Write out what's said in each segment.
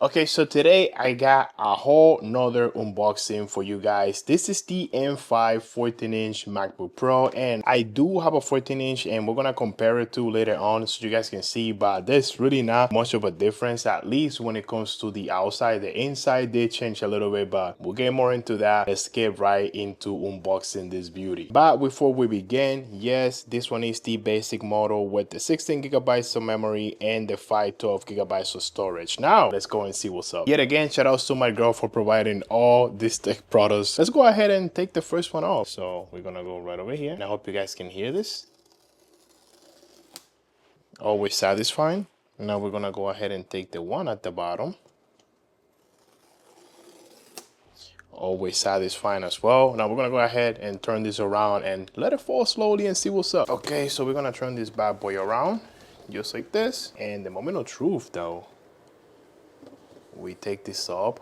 Okay, so today I got a whole nother unboxing for you guys. This is the M5 14-inch MacBook Pro, and I do have a 14-inch and we're gonna compare it to later on so you guys can see, but there's really not much of a difference, at least when it comes to the outside. The inside did change a little bit, but we'll get more into that. Let's get right into unboxing this beauty. But before we begin, yes, this one is the basic model with the 16 gigabytes of memory and the 512 gigabytes of storage. Now let's go and see what's up. Yet again, shout outs to my girl for providing all these tech products. Let's go ahead and take the first one off. So we're gonna go right over here, and I hope you guys can hear this. Always satisfying. Now we're gonna go ahead and take the one at the bottom. Always satisfying as well. Now we're gonna go ahead and turn this around and let it fall slowly and see what's up. Okay, so we're gonna turn this bad boy around just like this. And the moment of truth though, we take this up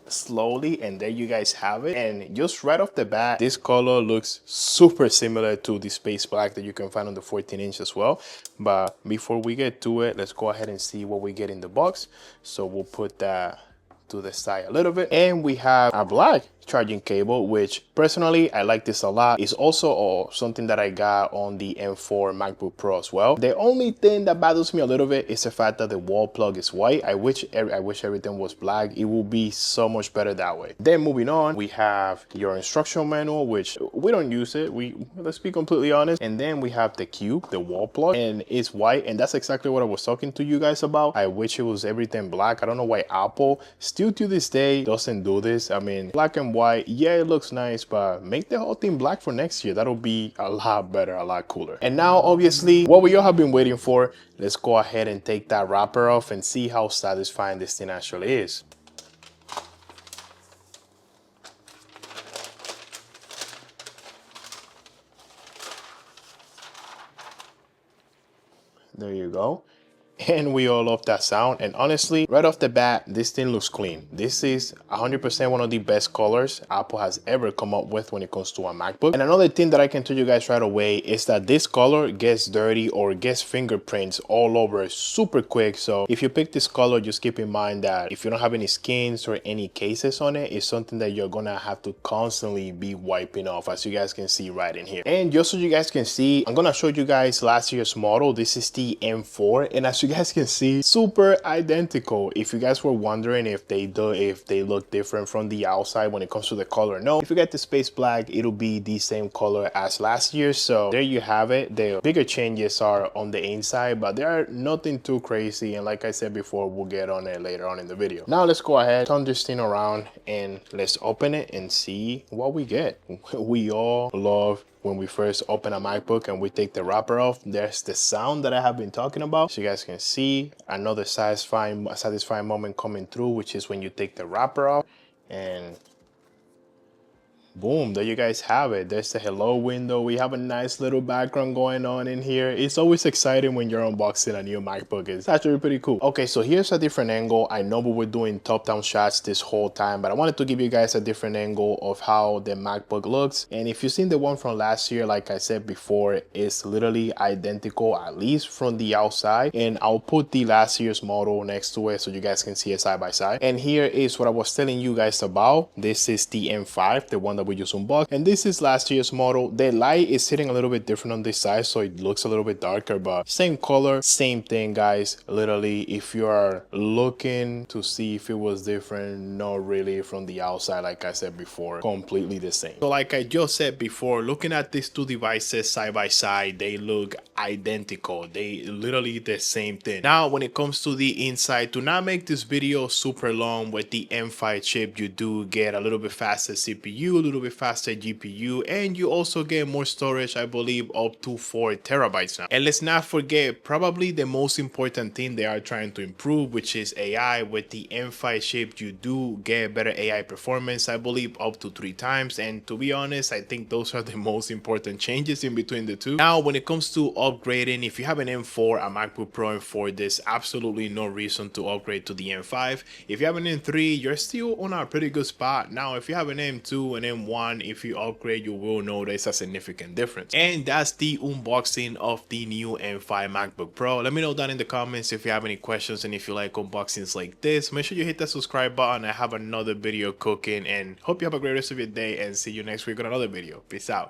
slowly, and there you guys have it. And just right off the bat, this color looks super similar to the space black that you can find on the 14-inch as well. But before we get to it, let's go ahead and see what we get in the box. So we'll put that to the side a little bit, and we have a black charging cable, which personally I like this a lot. It's also something that I got on the M4 MacBook Pro as well. The only thing that bothers me a little bit is the fact that the wall plug is white. I wish everything was black. It will be so much better that way. Then moving on, we have your instruction manual, which we don't use it. Let's be completely honest. And then we have the cube, the wall plug, and it's white, and that's exactly what I was talking to you guys about. I wish it was everything black. I don't know why Apple still to this day doesn't do this. I mean, black and white, yeah, it looks nice, but make the whole thing black for next year. That'll be a lot better, a lot cooler. And now obviously what we all have been waiting for, let's go ahead and take that wrapper off and see how satisfying this thing actually is. There you go. And we all love that sound. And honestly, right off the bat, this thing looks clean. This is 100% one of the best colors Apple has ever come up with when it comes to a MacBook. And another thing that I can tell you guys right away is that this color gets dirty or gets fingerprints all over super quick. So if you pick this color, just keep in mind that if you don't have any skins or any cases on it, it's something that you're gonna have to constantly be wiping off, as you guys can see right in here. And just so you guys can see, I'm gonna show you guys last year's model. This is the M4, and as you guys can see, super identical. If you guys were wondering if they look different from the outside when it comes to the color, no. If you get the space black, it'll be the same color as last year. So there you have it. The bigger changes are on the inside, but they are nothing too crazy, and like I said before, we'll get on it later on in the video. Now let's go ahead, turn this thing around, and let's open it and see what we get. We all love when we first open a MacBook and we take the wrapper off. There's the sound that I have been talking about. So you guys can see another satisfying moment coming through, which is when you take the wrapper off and boom, there you guys have it. There's the hello window. We have a nice little background going on in here. It's always exciting when you're unboxing a new MacBook. It's actually pretty cool. Okay, so here's a different angle. I know we were doing top-down shots this whole time, but I wanted to give you guys a different angle of how the MacBook looks. And if you've seen the one from last year, like I said before, it's literally identical, at least from the outside. And I'll put the last year's model next to it so you guys can see it side by side. And here is what I was telling you guys about. This is the M5, the one that we just unboxed, and this is last year's model. The light is sitting a little bit different on this side, so it looks a little bit darker, but same color, same thing, guys. Literally, if you are looking to see if it was different, not really. From the outside, like I said before, completely the same. So like I just said before, looking at these two devices side by side, they look identical. They literally the same thing. Now when it comes to the inside, to not make this video super long, with the M5 chip you do get a little bit faster CPU, a little bit faster GPU, and you also get more storage, I believe up to 4 terabytes now. And let's not forget probably the most important thing they are trying to improve, which is AI. With the M5 chip you do get better AI performance, I believe up to 3 times, and to be honest, I think those are the most important changes in between the two. Now when it comes to upgrading, if you have an M4, a MacBook Pro M4, there's absolutely no reason to upgrade to the M5. If you have an M3, you're still on a pretty good spot. Now, if you have an M2 and M1, if you upgrade, you will notice a significant difference. And that's the unboxing of the new M5 MacBook Pro. Let me know down in the comments if you have any questions, and if you like unboxings like this, make sure you hit that subscribe button. I have another video cooking, and hope you have a great rest of your day, and see you next week on another video. Peace out.